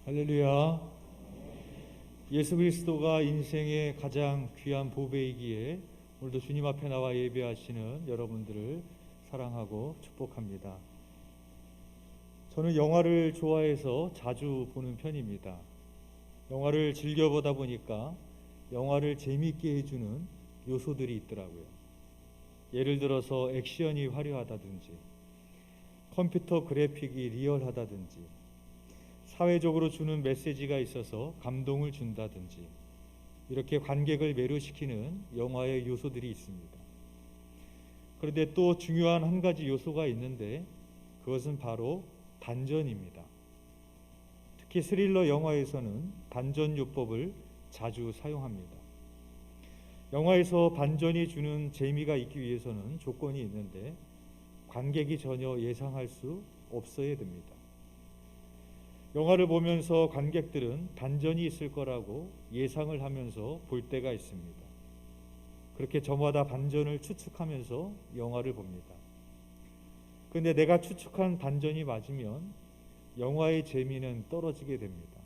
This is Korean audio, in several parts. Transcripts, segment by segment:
할렐루야. 예수 그리스도가 인생의 가장 귀한 보배이기에 오늘도 주님 앞에 나와 예배하시는 여러분들을 사랑하고 축복합니다. 저는 영화를 좋아해서 자주 보는 편입니다. 영화를 즐겨보다 보니까 영화를 재미있게 해주는 요소들이 있더라고요. 예를 들어서 액션이 화려하다든지, 컴퓨터 그래픽이 리얼하다든지, 사회적으로 주는 메시지가 있어서 감동을 준다든지, 이렇게 관객을 매료시키는 영화의 요소들이 있습니다. 그런데 또 중요한 한 가지 요소가 있는데 그것은 바로 반전입니다. 특히 스릴러 영화에서는 반전 요법을 자주 사용합니다. 영화에서 반전이 주는 재미가 있기 위해서는 조건이 있는데 관객이 전혀 예상할 수 없어야 됩니다. 영화를 보면서 관객들은 반전이 있을 거라고 예상을 하면서 볼 때가 있습니다. 그렇게 저마다 반전을 추측하면서 영화를 봅니다. 그런데 내가 추측한 반전이 맞으면 영화의 재미는 떨어지게 됩니다.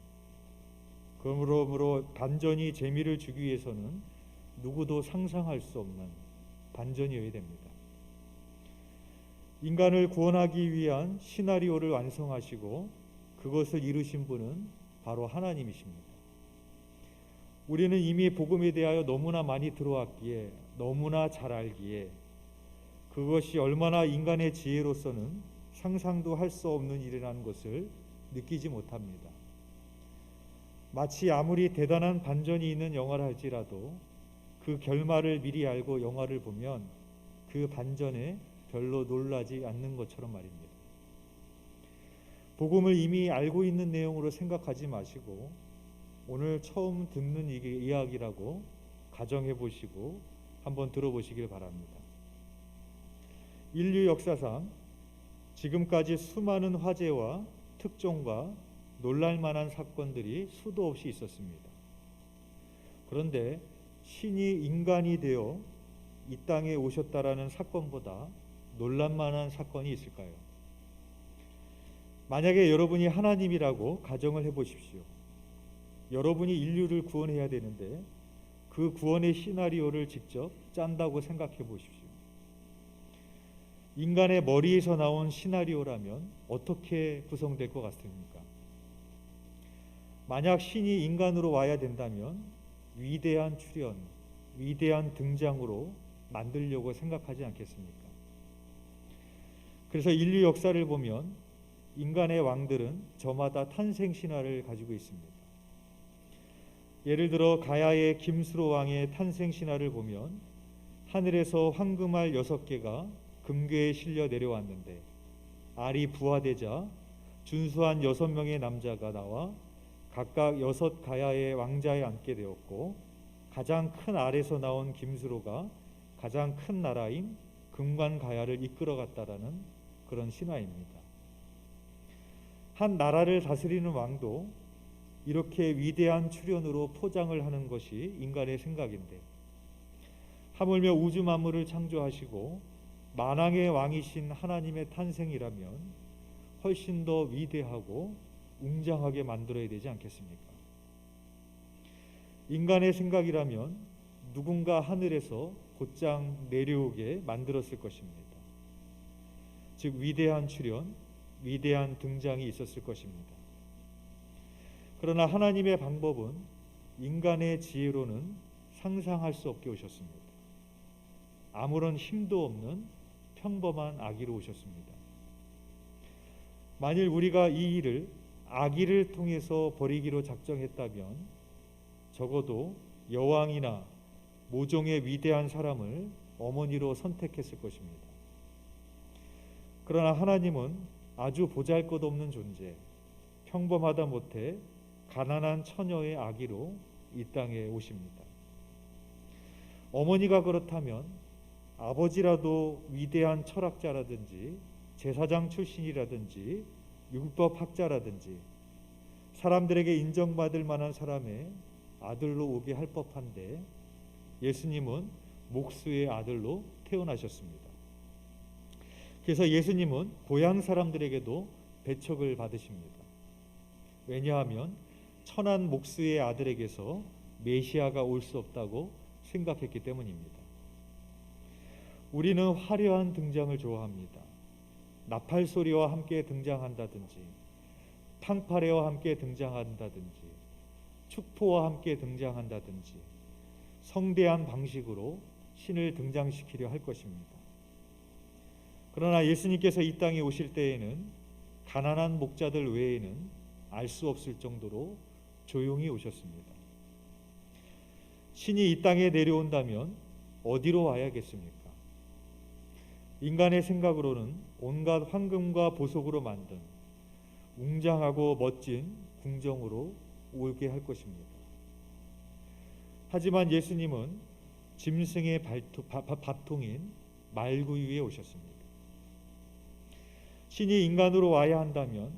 그러므로 반전이 재미를 주기 위해서는 누구도 상상할 수 없는 반전이어야 됩니다. 인간을 구원하기 위한 시나리오를 완성하시고 그것을 이루신 분은 바로 하나님이십니다. 우리는 이미 복음에 대하여 너무나 많이 들어왔기에, 너무나 잘 알기에 그것이 얼마나 인간의 지혜로서는 상상도 할 수 없는 일이라는 것을 느끼지 못합니다. 마치 아무리 대단한 반전이 있는 영화를 할지라도 그 결말을 미리 알고 영화를 보면 그 반전에 별로 놀라지 않는 것처럼 말입니다. 복음을 이미 알고 있는 내용으로 생각하지 마시고 오늘 처음 듣는 이야기라고 가정해 보시고 한번 들어보시길 바랍니다. 인류 역사상 지금까지 수많은 화재와 특종과 놀랄만한 사건들이 수도 없이 있었습니다. 그런데 신이 인간이 되어 이 땅에 오셨다라는 사건보다 놀랄만한 사건이 있을까요? 만약에 여러분이 하나님이라고 가정을 해보십시오. 여러분이 인류를 구원해야 되는데 그 구원의 시나리오를 직접 짠다고 생각해 보십시오. 인간의 머리에서 나온 시나리오라면 어떻게 구성될 것 같습니까? 만약 신이 인간으로 와야 된다면 위대한 출현, 위대한 등장으로 만들려고 생각하지 않겠습니까? 그래서 인류 역사를 보면 인간의 왕들은 저마다 탄생 신화를 가지고 있습니다. 예를 들어 가야의 김수로 왕의 탄생 신화를 보면 하늘에서 황금알 6개가 금괴에 실려 내려왔는데 알이 부화되자 준수한 6명의 남자가 나와 각각 6 가야의 왕자에 앉게 되었고 가장 큰 알에서 나온 김수로가 가장 큰 나라인 금관 가야를 이끌어갔다라는 그런 신화입니다. 한 나라를 다스리는 왕도 이렇게 위대한 출현으로 포장을 하는 것이 인간의 생각인데 하물며 우주 만물을 창조하시고 만왕의 왕이신 하나님의 탄생이라면 훨씬 더 위대하고 웅장하게 만들어야 되지 않겠습니까? 인간의 생각이라면 누군가 하늘에서 곧장 내려오게 만들었을 것입니다. 즉 위대한 출현, 위대한 등장이 있었을 것입니다. 그러나 하나님의 방법은 인간의 지혜로는 상상할 수 없게 오셨습니다. 아무런 힘도 없는 평범한 아기로 오셨습니다. 만일 우리가 이 일을 아기를 통해서 벌이기로 작정했다면 적어도 여왕이나 모종의 위대한 사람을 어머니로 선택했을 것입니다. 그러나 하나님은 아주 보잘것없는 존재, 평범하다 못해 가난한 처녀의 아기로 이 땅에 오십니다. 어머니가 그렇다면 아버지라도 위대한 철학자라든지 제사장 출신이라든지 율법학자라든지 사람들에게 인정받을 만한 사람의 아들로 오게 할 법한데 예수님은 목수의 아들로 태어나셨습니다. 그래서 예수님은 고향 사람들에게도 배척을 받으십니다. 왜냐하면 천한 목수의 아들에게서 메시아가 올 수 없다고 생각했기 때문입니다. 우리는 화려한 등장을 좋아합니다. 나팔 소리와 함께 등장한다든지, 팡파레와 함께 등장한다든지, 축포와 함께 등장한다든지, 성대한 방식으로 신을 등장시키려 할 것입니다. 그러나 예수님께서 이 땅에 오실 때에는 가난한 목자들 외에는 알 수 없을 정도로 조용히 오셨습니다. 신이 이 땅에 내려온다면 어디로 와야겠습니까? 인간의 생각으로는 온갖 황금과 보석으로 만든 웅장하고 멋진 궁정으로 오게 할 것입니다. 하지만 예수님은 짐승의 밥통인 말구 위에 오셨습니다. 신이 인간으로 와야 한다면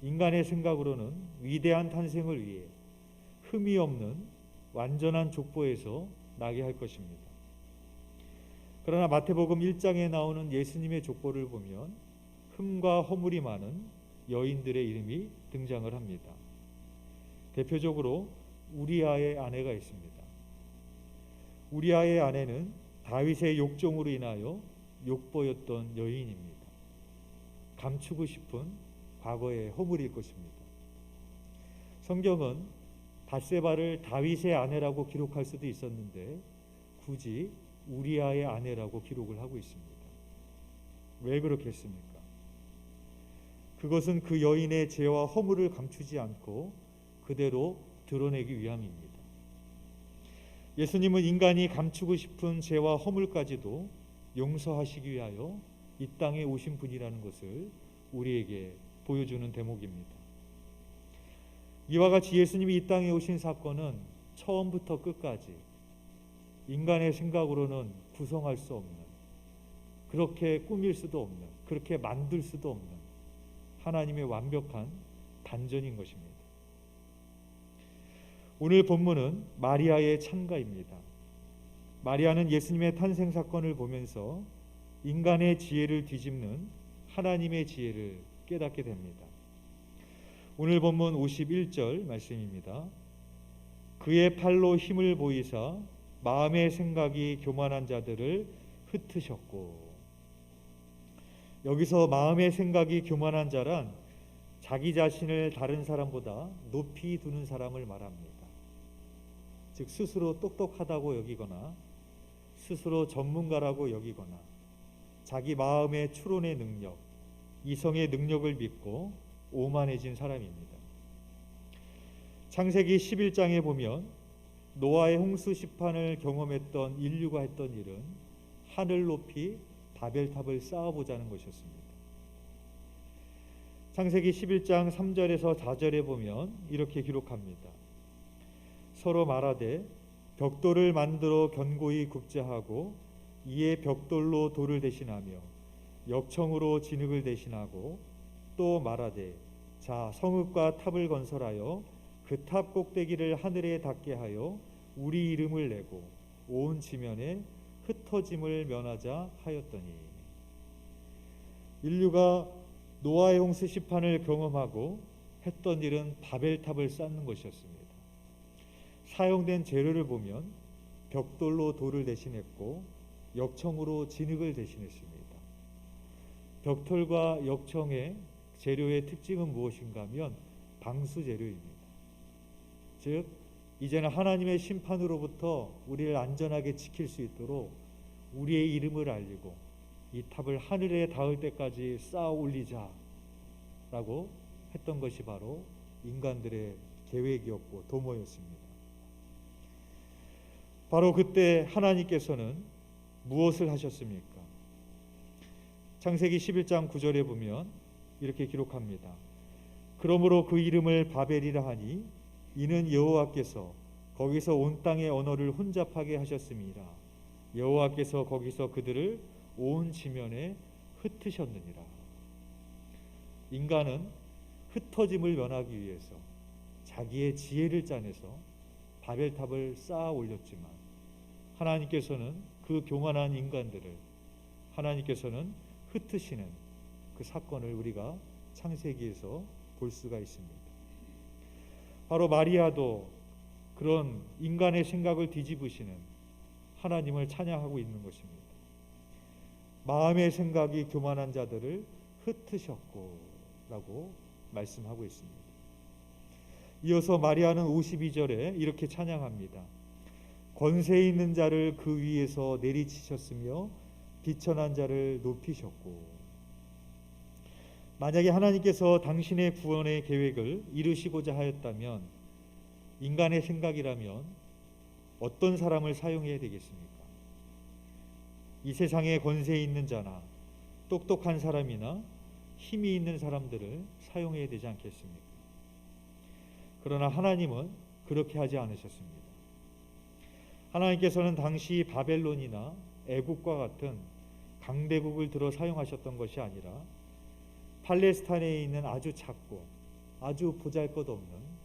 인간의 생각으로는 위대한 탄생을 위해 흠이 없는 완전한 족보에서 나게 할 것입니다. 그러나 마태복음 1장에 나오는 예수님의 족보를 보면 흠과 허물이 많은 여인들의 이름이 등장을 합니다. 대표적으로 우리아의 아내가 있습니다. 우리아의 아내는 다윗의 욕정으로 인하여 욕보였던 여인입니다. 감추고 싶은 과거의 허물일 것입니다. 성경은 밧세바를 다윗의 아내라고 기록할 수도 있었는데 굳이 우리아의 아내라고 기록을 하고 있습니다. 왜 그렇게 했습니까? 그것은 그 여인의 죄와 허물을 감추지 않고 그대로 드러내기 위함입니다. 예수님은 인간이 감추고 싶은 죄와 허물까지도 용서하시기 위하여 이 땅에 오신 분이라는 것을 우리에게 보여주는 대목입니다. 이와 같이 예수님이 이 땅에 오신 사건은 처음부터 끝까지 인간의 생각으로는 구성할 수 없는, 그렇게 꾸밀 수도 없는, 그렇게 만들 수도 없는 하나님의 완벽한 반전인 것입니다. 오늘 본문은 마리아의 찬가입니다. 마리아는 예수님의 탄생 사건을 보면서 인간의 지혜를 뒤집는 하나님의 지혜를 깨닫게 됩니다. 오늘 본문 51절 말씀입니다. 그의 팔로 힘을 보이사 마음의 생각이 교만한 자들을 흩으셨고, 여기서 마음의 생각이 교만한 자란 자기 자신을 다른 사람보다 높이 두는 사람을 말합니다. 즉 스스로 똑똑하다고 여기거나 스스로 전문가라고 여기거나 자기 마음의 추론의 능력, 이성의 능력을 믿고 오만해진 사람입니다. 창세기 11장에 보면 노아의 홍수 시판을 경험했던 인류가 했던 일은 하늘 높이 바벨탑을 쌓아보자는 것이었습니다. 창세기 11장 3절에서 4절에 보면 이렇게 기록합니다. 서로 말하되 벽돌을 만들어 견고히 굽자 하고 이에 벽돌로 돌을 대신하며 역청으로 진흙을 대신하고 또 말하되 자 성읍과 탑을 건설하여 그 탑 꼭대기를 하늘에 닿게 하여 우리 이름을 내고 온 지면에 흩어짐을 면하자 하였더니, 인류가 노아의 홍수 시판을 경험하고 했던 일은 바벨탑을 쌓는 것이었습니다. 사용된 재료를 보면 벽돌로 돌을 대신했고 역청으로 진흙을 대신했습니다. 벽돌과 역청의 재료의 특징은 무엇인가 하면 방수 재료입니다. 즉 이제는 하나님의 심판으로부터 우리를 안전하게 지킬 수 있도록 우리의 이름을 알리고 이 탑을 하늘에 닿을 때까지 쌓아 올리자라고 했던 것이 바로 인간들의 계획이었고 도모였습니다. 바로 그때 하나님께서는 무엇을 하셨습니까? 창세기 11장 9절에 보면 이렇게 기록합니다. 그러므로 그 이름을 바벨이라 하니 이는 여호와께서 거기서 온 땅의 언어를 혼잡하게 하셨음이라. 여호와께서 거기서 그들을 온 지면에 흩으셨느니라. 인간은 흩어짐을 면하기 위해서 자기의 지혜를 짜내서 바벨탑을 쌓아 올렸지만 하나님께서는 그 교만한 인간들을 하나님께서는 흩으시는 그 사건을 우리가 창세기에서 볼 수가 있습니다. 바로 마리아도 그런 인간의 생각을 뒤집으시는 하나님을 찬양하고 있는 것입니다. 마음의 생각이 교만한 자들을 흩으셨고 라고 말씀하고 있습니다. 이어서 마리아는 52절에 이렇게 찬양합니다. 권세 있는 자를 그 위에서 내리치셨으며 비천한 자를 높이셨고. 만약에 하나님께서 당신의 구원의 계획을 이루시고자 하였다면 인간의 생각이라면 어떤 사람을 사용해야 되겠습니까? 이 세상에 권세 있는 자나 똑똑한 사람이나 힘이 있는 사람들을 사용해야 되지 않겠습니까? 그러나 하나님은 그렇게 하지 않으셨습니다. 하나님께서는 당시 바벨론이나 애국과 같은 강대국을 들어 사용하셨던 것이 아니라 팔레스타인에 있는 아주 작고 아주 보잘것없는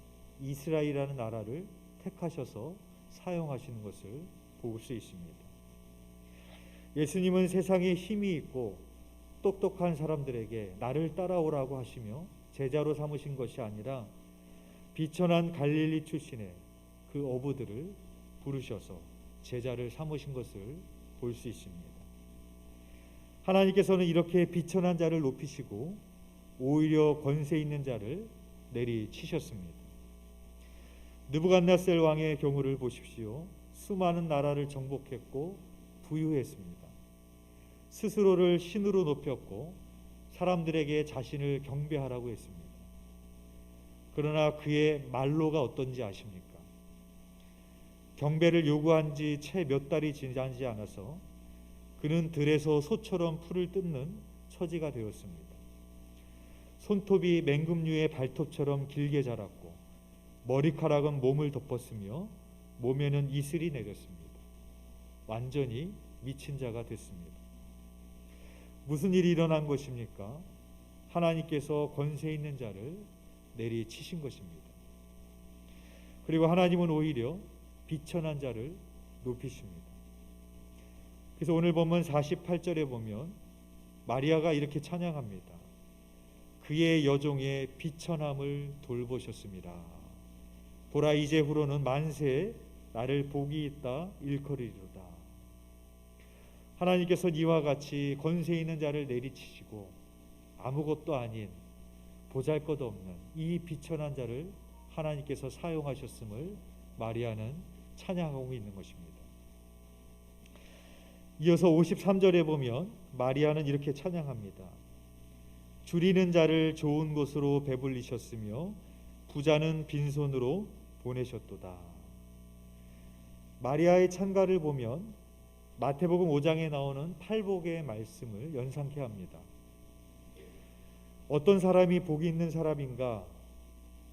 이스라엘이라는 나라를 택하셔서 사용하시는 것을 볼 수 있습니다. 예수님은 세상에 힘이 있고 똑똑한 사람들에게 나를 따라오라고 하시며 제자로 삼으신 것이 아니라 비천한 갈릴리 출신의 그 어부들을 부르셔서 제자를 삼으신 것을 볼 수 있습니다. 하나님께서는 이렇게 비천한 자를 높이시고 오히려 권세 있는 자를 내리치셨습니다. 느부갓네살 왕의 경우를 보십시오. 수많은 나라를 정복했고 부유했습니다. 스스로를 신으로 높였고 사람들에게 자신을 경배하라고 했습니다. 그러나 그의 말로가 어떤지 아십니까? 경배를 요구한 지 채 몇 달이 지나지 않아서 그는 들에서 소처럼 풀을 뜯는 처지가 되었습니다. 손톱이 맹금류의 발톱처럼 길게 자랐고 머리카락은 몸을 덮었으며 몸에는 이슬이 내렸습니다. 완전히 미친 자가 됐습니다. 무슨 일이 일어난 것입니까? 하나님께서 권세 있는 자를 내리치신 것입니다. 그리고 하나님은 오히려 비천한 자를 높이십니다. 그래서 오늘 본문 48절에 보면 마리아가 이렇게 찬양합니다. 그의 여종의 비천함을 돌보셨습니다. 보라 이제후로는 만세에 나를 복이 있다 일컬으리로다. 하나님께서 이와 같이 권세 있는 자를 내리치시고 아무것도 아닌 보잘것없는 이 비천한 자를 하나님께서 사용하셨음을 마리아는 찬양하고 있는 것입니다. 이어서 53절에 보면 마리아는 이렇게 찬양합니다. 줄이는 자를 좋은 곳으로 배불리셨으며 부자는 빈손으로 보내셨도다. 마리아의 찬가를 보면 마태복음 5장에 나오는 팔복의 말씀을 연상케 합니다. 어떤 사람이 복이 있는 사람인가?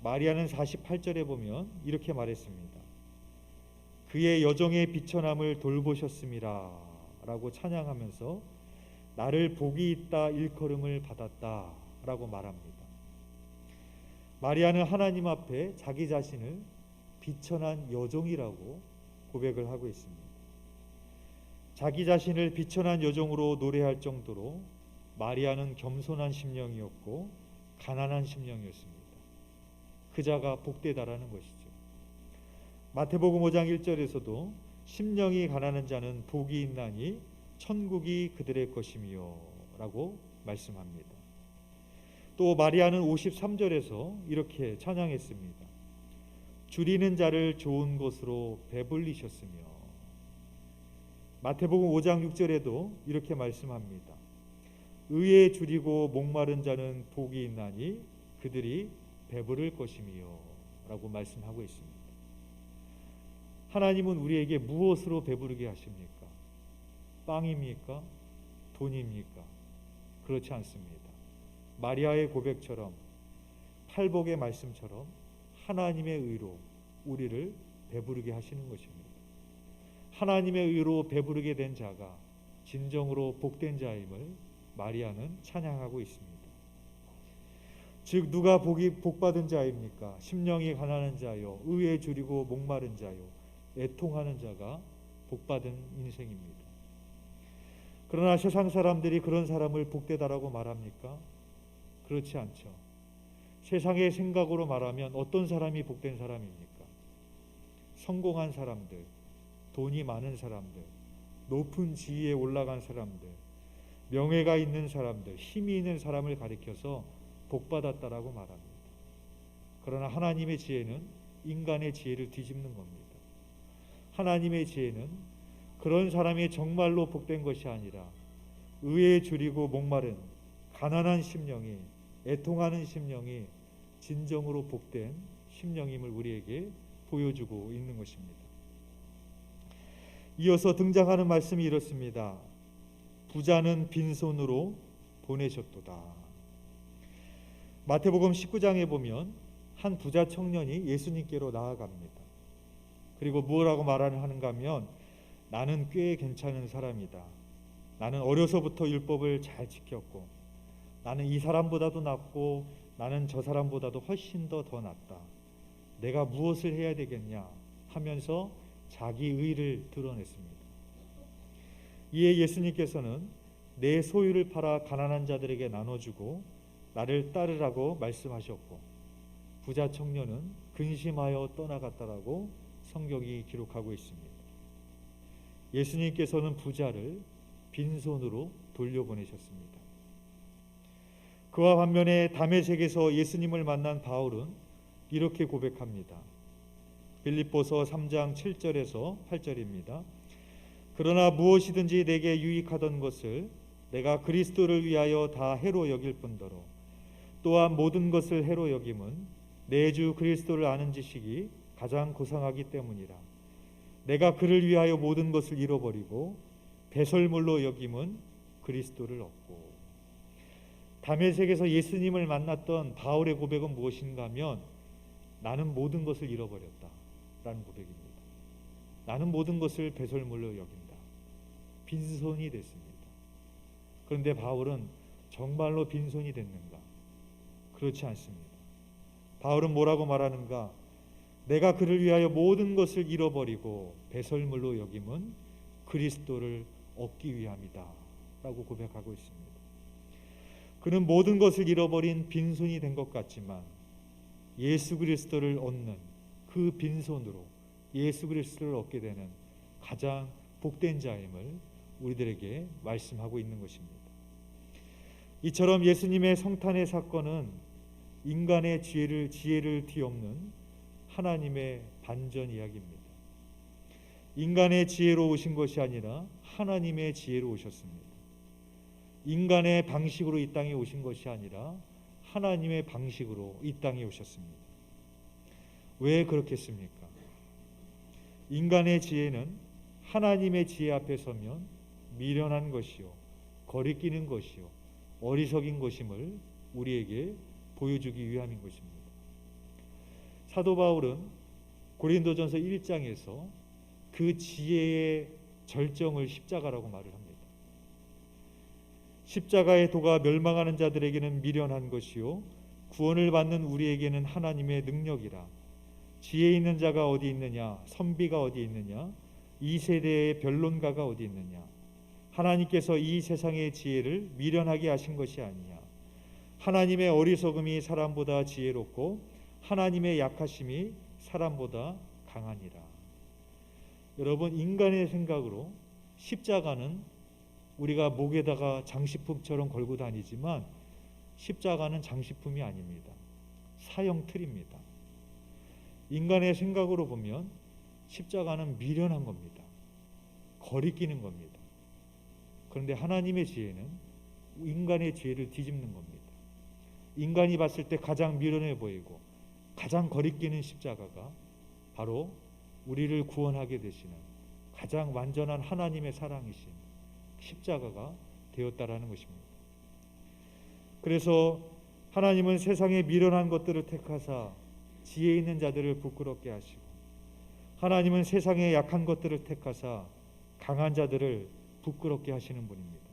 마리아는 48절에 보면 이렇게 말했습니다. 그의 여종의 비천함을 돌보셨음이라 라고 찬양하면서 나를 복이 있다 일컬음을 받았다 라고 말합니다. 마리아는 하나님 앞에 자기 자신을 비천한 여종이라고 고백을 하고 있습니다. 자기 자신을 비천한 여종으로 노래할 정도로 마리아는 겸손한 심령이었고 가난한 심령이었습니다. 그 자가 복되다라는 것이죠. 마태복음 5장 1절에서도 심령이 가난한 자는 복이 있나니 천국이 그들의 것이며 라고 말씀합니다. 또 마리아는 53절에서 이렇게 찬양했습니다. 줄이는 자를 좋은 곳으로 배불리셨으며. 마태복음 5장 6절에도 이렇게 말씀합니다. 의에 줄이고 목마른 자는 복이 있나니 그들이 배부를 것이며 라고 말씀하고 있습니다. 하나님은 우리에게 무엇으로 배부르게 하십니까? 빵입니까? 돈입니까? 그렇지 않습니다. 마리아의 고백처럼 팔복의 말씀처럼 하나님의 의로 우리를 배부르게 하시는 것입니다. 하나님의 의로 배부르게 된 자가 진정으로 복된 자임을 마리아는 찬양하고 있습니다. 즉 누가 복받은 자입니까? 심령이 가난한 자요, 의에 줄이고 목마른 자요, 애통하는 자가 복받은 인생입니다. 그러나 세상 사람들이 그런 사람을 복되다라고 말합니까? 그렇지 않죠. 세상의 생각으로 말하면 어떤 사람이 복된 사람입니까? 성공한 사람들, 돈이 많은 사람들, 높은 지위에 올라간 사람들, 명예가 있는 사람들, 힘이 있는 사람을 가리켜서 복받았다라고 말합니다. 그러나 하나님의 지혜는 인간의 지혜를 뒤집는 겁니다. 하나님의 지혜는 그런 사람이 정말로 복된 것이 아니라 의에 줄이고 목마른 가난한 심령이, 애통하는 심령이 진정으로 복된 심령임을 우리에게 보여주고 있는 것입니다. 이어서 등장하는 말씀이 이렇습니다. 부자는 빈손으로 보내셨도다. 마태복음 19장에 보면 한 부자 청년이 예수님께로 나아갑니다. 그리고 뭐라고 말하는가 하면 나는 꽤 괜찮은 사람이다. 나는 어려서부터 율법을 잘 지켰고 나는 이 사람보다도 낫고 나는 저 사람보다도 훨씬 더 낫다. 내가 무엇을 해야 되겠냐 하면서 자기 의를 드러냈습니다. 이에 예수님께서는 내 소유를 팔아 가난한 자들에게 나눠주고 나를 따르라고 말씀하셨고 부자 청년은 근심하여 떠나갔다라고 성경이 기록하고 있습니다. 예수님께서는 부자를 빈손으로 돌려보내셨습니다. 그와 반면에 다메섹에서 예수님을 만난 바울은 이렇게 고백합니다. 빌립보서 3장 7절에서 8절입니다. 그러나 무엇이든지 내게 유익하던 것을 내가 그리스도를 위하여 다 해로 여길 뿐더러 또한 모든 것을 해로 여김은 내 주 그리스도를 아는 지식이 가장 고상하기 때문이라. 내가 그를 위하여 모든 것을 잃어버리고 배설물로 여김은 그리스도를 얻고. 다메섹에서 예수님을 만났던 바울의 고백은 무엇인가 하면 나는 모든 것을 잃어버렸다 라는 고백입니다. 나는 모든 것을 배설물로 여긴다. 빈손이 됐습니다. 그런데 바울은 정말로 빈손이 됐는가? 그렇지 않습니다. 바울은 뭐라고 말하는가? 내가 그를 위하여 모든 것을 잃어버리고 배설물로 여김은 그리스도를 얻기 위함이다 라고 고백하고 있습니다. 그는 모든 것을 잃어버린 빈손이 된 것 같지만 예수 그리스도를 얻는 그 빈손으로 예수 그리스도를 얻게 되는 가장 복된 자임을 우리들에게 말씀하고 있는 것입니다. 이처럼 예수님의 성탄의 사건은 인간의 지혜를 뒤엎는 하나님의 반전 이야기입니다. 인간의 지혜로 오신 것이 아니라 하나님의 지혜로 오셨습니다. 인간의 방식으로 이 땅에 오신 것이 아니라 하나님의 방식으로 이 땅에 오셨습니다. 왜 그렇겠습니까? 인간의 지혜는 하나님의 지혜 앞에 서면 미련한 것이요, 거리끼는 것이요, 어리석인 것임을 우리에게 보여주기 위함인 것입니다. 사도 바울은 고린도전서 1장에서 그 지혜의 절정을 십자가라고 말을 합니다. 십자가의 도가 멸망하는 자들에게는 미련한 것이요 구원을 받는 우리에게는 하나님의 능력이라. 지혜 있는 자가 어디 있느냐, 선비가 어디 있느냐, 이 세대의 변론가가 어디 있느냐. 하나님께서 이 세상의 지혜를 미련하게 하신 것이 아니냐. 하나님의 어리석음이 사람보다 지혜롭고 하나님의 약하심이 사람보다 강하니라. 여러분, 인간의 생각으로 십자가는 우리가 목에다가 장식품처럼 걸고 다니지만 십자가는 장식품이 아닙니다. 사형틀입니다. 인간의 생각으로 보면 십자가는 미련한 겁니다. 거리끼는 겁니다. 그런데 하나님의 지혜는 인간의 지혜를 뒤집는 겁니다. 인간이 봤을 때 가장 미련해 보이고 가장 거리끼는 십자가가 바로 우리를 구원하게 되시는 가장 완전한 하나님의 사랑이신 십자가가 되었다라는 것입니다. 그래서 하나님은 세상의 미련한 것들을 택하사 지혜 있는 자들을 부끄럽게 하시고 하나님은 세상의 약한 것들을 택하사 강한 자들을 부끄럽게 하시는 분입니다.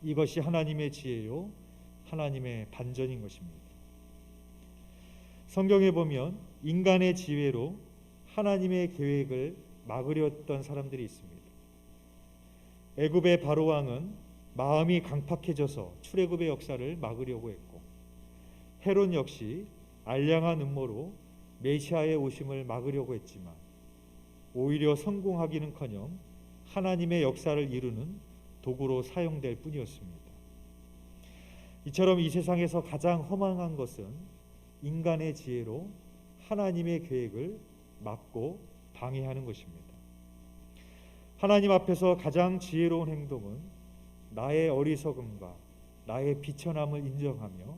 이것이 하나님의 지혜요 하나님의 반전인 것입니다. 성경에 보면 인간의 지혜로 하나님의 계획을 막으려던 사람들이 있습니다. 애굽의 바로 왕은 마음이 강팍해져서 출애굽의 역사를 막으려고 했고 헤롯 역시 알량한 음모로 메시아의 오심을 막으려고 했지만 오히려 성공하기는커녕 하나님의 역사를 이루는 도구로 사용될 뿐이었습니다. 이처럼 이 세상에서 가장 허망한 것은 인간의 지혜로 하나님의 계획을 막고 방해하는 것입니다. 하나님 앞에서 가장 지혜로운 행동은 나의 어리석음과 나의 비천함을 인정하며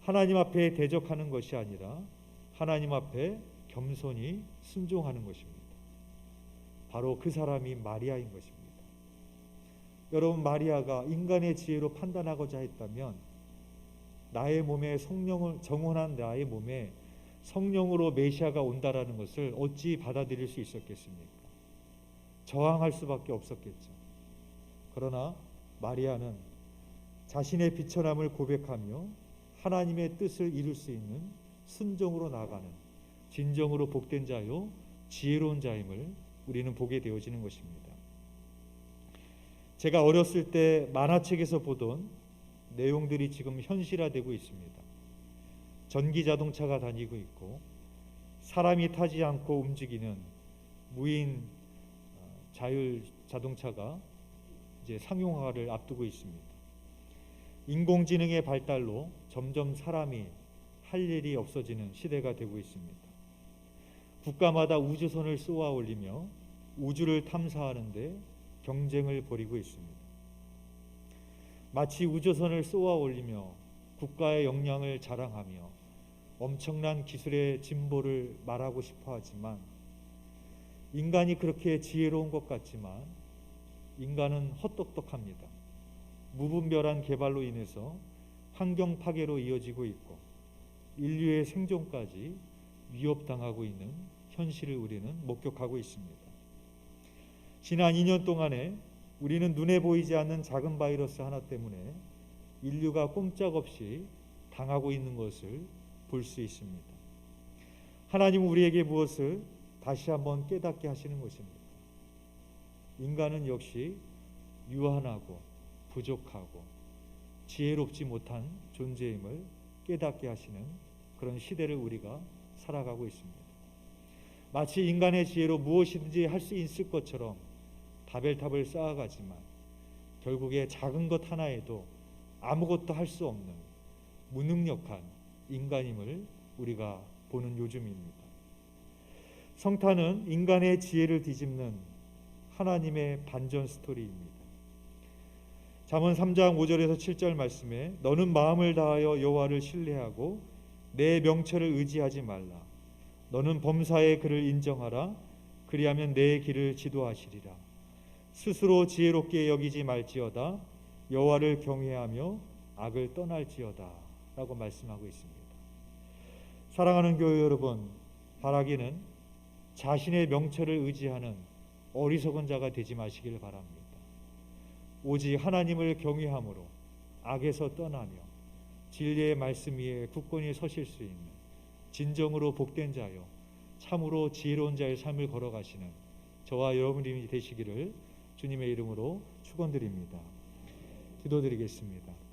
하나님 앞에 대적하는 것이 아니라 하나님 앞에 겸손히 순종하는 것입니다. 바로 그 사람이 마리아인 것입니다. 여러분, 마리아가 인간의 지혜로 판단하고자 했다면 나의 몸에 성령을 정혼한 나의 몸에 성령으로 메시아가 온다라는 것을 어찌 받아들일 수 있었겠습니까? 저항할 수밖에 없었겠죠. 그러나 마리아는 자신의 비천함을 고백하며 하나님의 뜻을 이룰 수 있는 순종으로 나아가는 진정으로 복된 자요 지혜로운 자임을 우리는 보게 되어지는 것입니다. 제가 어렸을 때 만화책에서 보던 내용들이 지금 현실화되고 있습니다. 전기 자동차가 다니고 있고 사람이 타지 않고 움직이는 무인 자율 자동차가 이제 상용화를 앞두고 있습니다. 인공지능의 발달로 점점 사람이 할 일이 없어지는 시대가 되고 있습니다. 국가마다 우주선을 쏘아 올리며 우주를 탐사하는 데 경쟁을 벌이고 있습니다. 마치 우주선을 쏘아 올리며 국가의 역량을 자랑하며 엄청난 기술의 진보를 말하고 싶어 하지만 인간이 그렇게 지혜로운 것 같지만 인간은 헛똑똑합니다. 무분별한 개발로 인해서 환경 파괴로 이어지고 있고 인류의 생존까지 위협당하고 있는 현실을 우리는 목격하고 있습니다. 지난 2년 동안에 우리는 눈에 보이지 않는 작은 바이러스 하나 때문에 인류가 꼼짝없이 당하고 있는 것을 볼 수 있습니다. 하나님은 우리에게 무엇을 다시 한번 깨닫게 하시는 것입니다. 인간은 역시 유한하고 부족하고 지혜롭지 못한 존재임을 깨닫게 하시는 그런 시대를 우리가 살아가고 있습니다. 마치 인간의 지혜로 무엇이든지 할 수 있을 것처럼 바벨탑을 쌓아가지만 결국에 작은 것 하나에도 아무것도 할 수 없는 무능력한 인간임을 우리가 보는 요즘입니다. 성탄은 인간의 지혜를 뒤집는 하나님의 반전 스토리입니다. 잠언 3장 5절에서 7절 말씀에 너는 마음을 다하여 여호와를 신뢰하고 내 명철을 의지하지 말라. 너는 범사의 그를 인정하라. 그리하면 내 길을 지도하시리라. 스스로 지혜롭게 여기지 말지어다. 여호와를 경외하며 악을 떠날지어다 라고 말씀하고 있습니다. 사랑하는 교회 여러분, 바라기는 자신의 명철을 의지하는 어리석은 자가 되지 마시길 바랍니다. 오직 하나님을 경외함으로 악에서 떠나며 진리의 말씀 위에 굳건히 서실 수 있는 진정으로 복된 자요 참으로 지혜로운 자의 삶을 걸어가시는 저와 여러분이 되시기를 주님의 이름으로 축원드립니다. 기도드리겠습니다.